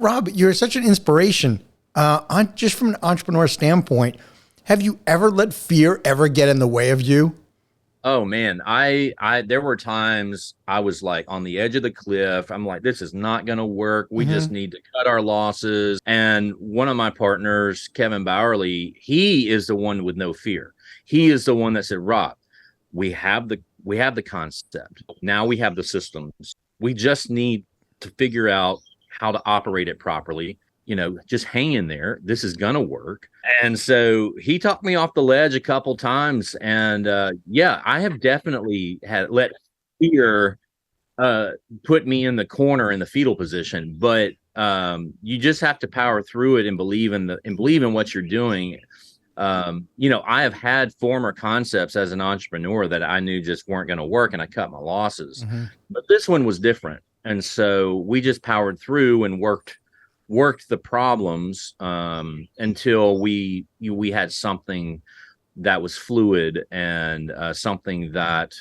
Rob, you're such an inspiration. Just from an entrepreneur standpoint, have you ever let fear ever get in the way of you? Oh man, there were times I was like on the edge of the cliff. I'm like, this is not going to work. We just Hmm. need to cut our losses. And one of my partners, Kevin Bowerly, he is the one with no fear. He is the one that said, Rob, we have the concept. Now we have the systems. We just need to figure out how to operate it properly. Just hang in there. This is gonna work. And so he talked me off the ledge a couple times. And yeah, I have definitely had let fear uh, put me in the corner in the fetal position. But you just have to power through it and believe in what you're doing. I have had former concepts as an entrepreneur that I knew just weren't going to work, and I cut my losses. Hmm. But this one was different, and so we just powered through and worked the problems until we had something that was fluid and something that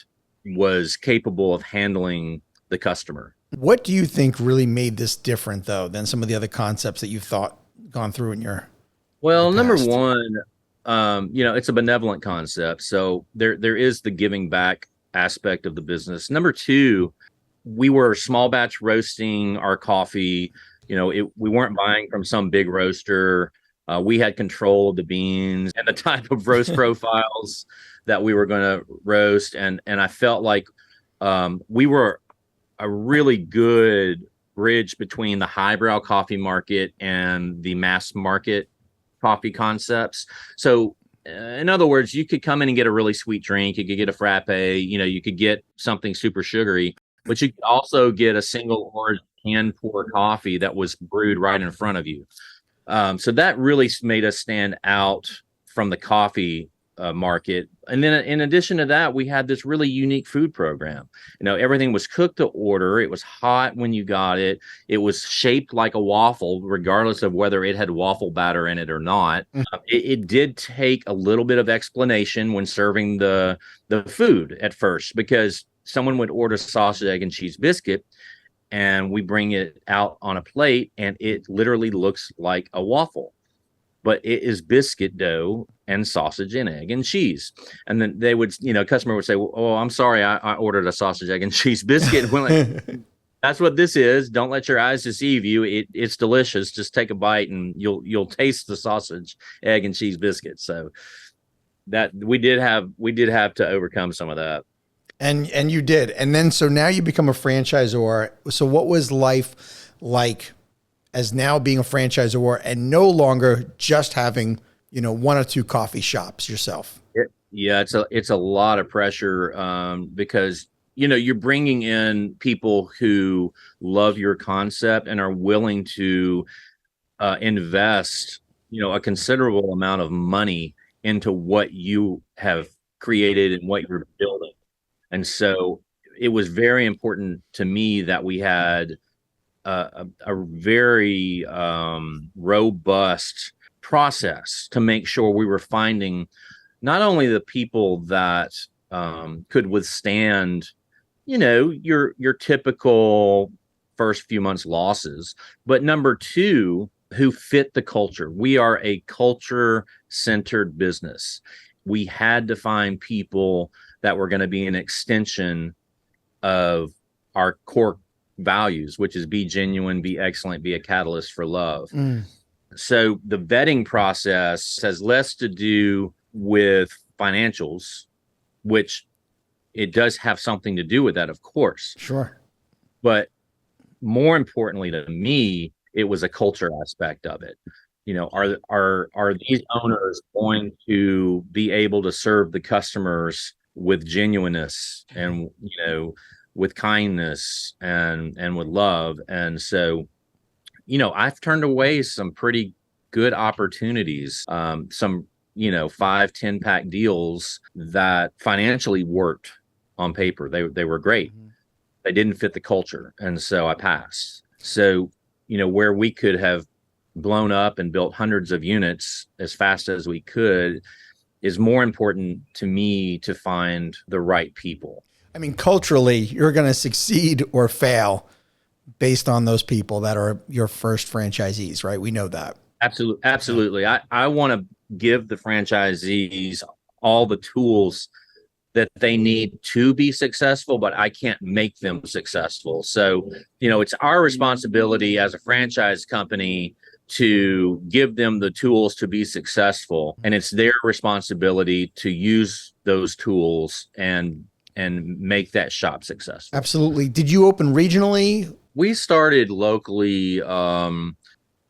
was capable of handling the customer. What do you think really made this different, though, than some of the other concepts that you've thought gone through in your Well, number past? one, it's a benevolent concept, so there is the giving back aspect of the business. Number two, we were small batch roasting our coffee. We weren't buying from some big roaster. We had control of the beans and the type of roast profiles that we were going to roast, and I felt like we were a really good bridge between the highbrow coffee market and the mass market coffee concepts. So, in other words, you could come in and get a really sweet drink. You could get a frappe. You could get something super sugary, but you could also get a single origin hand pour coffee that was brewed right in front of you. So that really made us stand out from the coffee market. And then in addition to that, we had this really unique food program. Everything was cooked to order. It was hot when you got it. It was shaped like a waffle, regardless of whether it had waffle batter in it or not. It did take a little bit of explanation when serving the food at first, because someone would order sausage, egg, and cheese biscuit, and we bring it out on a plate, and it literally looks like a waffle, but it is biscuit dough and sausage and egg and cheese. And then customer would say, well, oh, I'm sorry, I ordered a sausage, egg, and cheese biscuit. And we're like, that's what this is. Don't let your eyes deceive you. It's delicious. Just take a bite and you'll taste the sausage, egg, and cheese biscuit. So that we did have to overcome some of that. And you did. And then so now you become a franchisor. So what was life like as now being a franchisor and no longer just having, one or two coffee shops yourself? Yeah, it's a lot of pressure because you're bringing in people who love your concept and are willing to invest a considerable amount of money into what you have created and what you're building. And so it was very important to me that we had a very robust process to make sure we were finding not only the people that could withstand, your typical first few months losses, but number two, who fit the culture. We are a culture centered business. We had to find people that were going to be an extension of our core values, which is be genuine, be excellent, be a catalyst for love. Mm, So the vetting process has less to do with financials, which it does have something to do with that, of course. sure. But more importantly to me, it was a culture aspect of it. Are these owners going to be able to serve the customers with genuineness and with kindness and with love? And so I've turned away some pretty good opportunities, some 5-10 pack deals that financially worked on paper. They were great. Mhm. They didn't fit the culture, and so I passed. So where we could have blown up and built hundreds of units as fast as we could is more important to me to find the right people. I mean, culturally, you're going to succeed or fail based on those people that are your first franchisees, right? We know that. Absolutely. Yeah. Absolutely. I want to give the franchisees all the tools that they need to be successful, but I can't make them successful. So, it's our responsibility as a franchise company to give them the tools to be successful. And it's their responsibility to use those tools and make that shop successful. Absolutely. Did you open regionally? We started locally.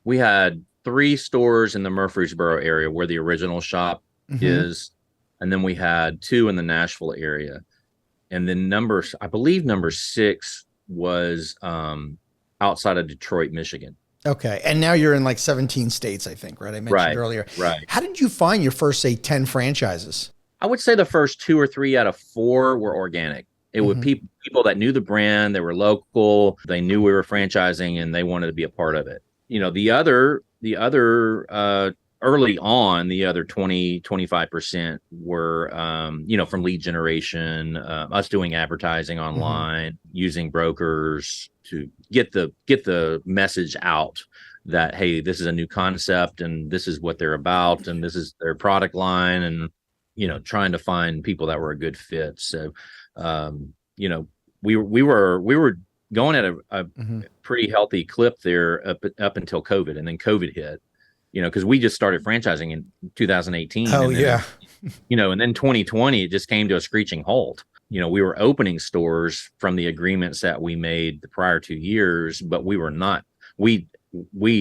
We had 3 stores in the Murfreesboro area where the original shop Mm-hmm. is. And then we had 2 in the Nashville area. And then I believe number 6 was outside of Detroit, Michigan. Okay. And now you're in like 17 states, I think, right? I mentioned Right, earlier. right. How did you find your first, say, 10 franchises? I would say the first 2 or 3 out of 4 were organic. It would Mm-hmm. people that knew the brand, they were local, they knew we were franchising, and they wanted to be a part of it. The other early on, the other 20-25% were from lead generation, us doing advertising Mm-hmm. online, using brokers to get the message out that, hey, this is a new concept and this is what they're about and this is their product line, and trying to find people that were a good fit. So um, you know, we were going at a Mm-hmm. pretty healthy clip there up until COVID, and then COVID hit. Because we just started franchising in 2018, Oh, and then yeah. 2020 it just came to a screeching halt. We were opening stores from the agreements that we made the prior 2 years, but we were not. We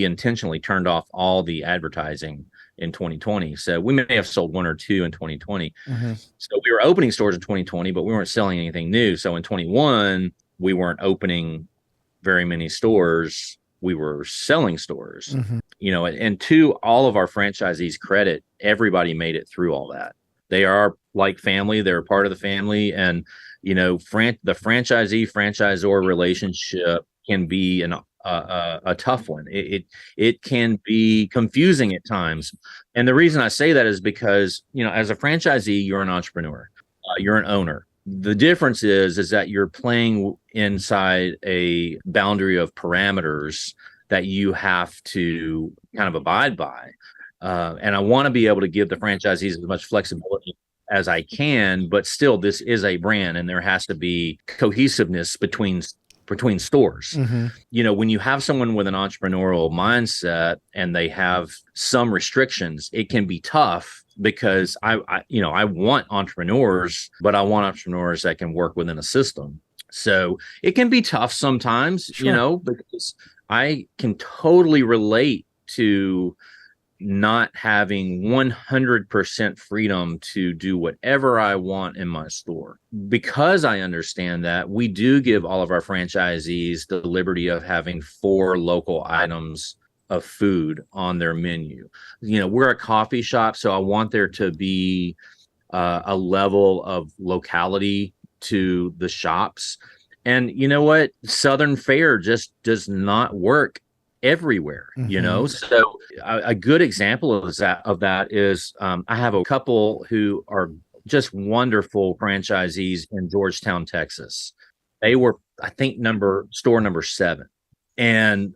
intentionally turned off all the advertising in 2020. So we may have sold 1 or 2 in 2020. Mm-hmm. So we were opening stores in 2020, but we weren't selling anything new. So in 21, we weren't opening very many stores. We were selling stores. Mm-hmm. And to all of our franchisees' credit, everybody made it through all that. They are like family. They're a part of the family. And, the franchisee-franchisor relationship can be a tough one. It can be confusing at times. And the reason I say that is because, as a franchisee, you're an entrepreneur. You're an owner. The difference is that you're playing inside a boundary of parameters that you have to kind of abide by. And I want to be able to give the franchisees as much flexibility as I can, but still, this is a brand, and there has to be cohesiveness between stores. Mm-hmm. When you have someone with an entrepreneurial mindset and they have some restrictions, it can be tough because I want entrepreneurs, but I want entrepreneurs that can work within a system. So it can be tough sometimes, Sure. because I can totally relate to not having 100% freedom to do whatever I want in my store. Because I understand that, we do give all of our franchisees the liberty of having 4 local items of food on their menu. We're a coffee shop, so I want there to be a level of locality to the shops. And you know what? Southern fare just does not work everywhere. Mm-hmm. So a good example of that is I have a couple who are just wonderful franchisees in Georgetown, Texas. They were, I think, store number 7, and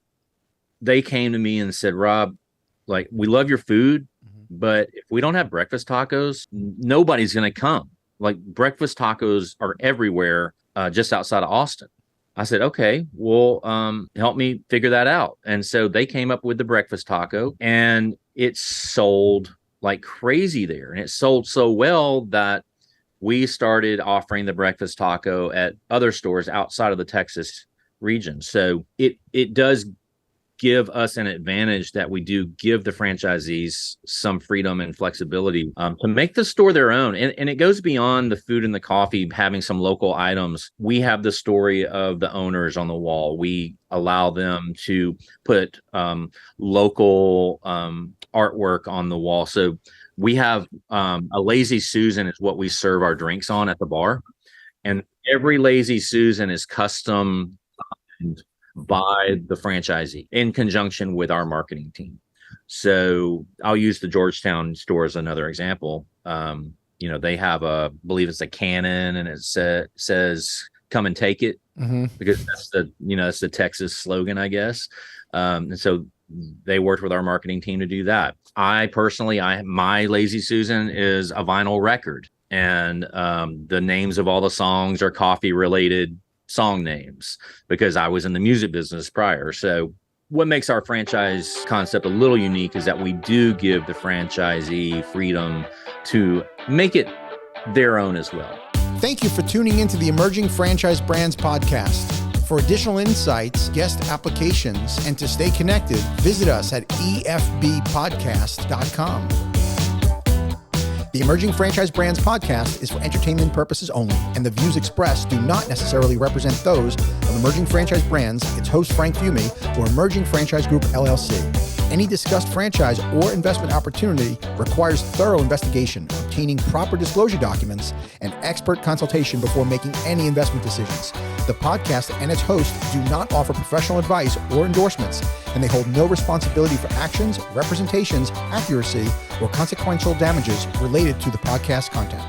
they came to me and said, Rob, like, we love your food, but if we don't have breakfast tacos, nobody's going to come. Like, breakfast tacos are everywhere, just outside of Austin. I said, okay, well, help me figure that out. And so they came up with the breakfast taco, and it sold like crazy there. And it sold so well that we started offering the breakfast taco at other stores outside of the Texas region. So it does give us an advantage that we do give the franchisees some freedom and flexibility to make the store their own. And it goes beyond the food and the coffee, having some local items. We have the story of the owners on the wall. We allow them to put local artwork on the wall. So we have a Lazy Susan is what we serve our drinks on at the bar. And every Lazy Susan is custom by the franchisee in conjunction with our marketing team. So I'll use the Georgetown store as another example. They have believe it's a cannon, and it says come and take it, because that's that's the Texas slogan, I guess. And so they worked with our marketing team to do that. I personally, my Lazy Susan is a vinyl record, and the names of all the songs are coffee related song names because I was in the music business prior. So what makes our franchise concept a little unique is that we do give the franchisee freedom to make it their own as well. Thank you for tuning into the Emerging Franchise Brands podcast. For additional insights, guest applications, and to stay connected, visit us at efbpodcast.com. The Emerging Franchise Brands podcast is for entertainment purposes only, and the views expressed do not necessarily represent those of Emerging Franchise Brands, its host Frank Fumey, or Emerging Franchise Group LLC. Any discussed franchise or investment opportunity requires thorough investigation, obtaining proper disclosure documents, and expert consultation before making any investment decisions. The podcast and its host do not offer professional advice or endorsements, and they hold no responsibility for actions, representations, accuracy, or consequential damages related to the podcast content.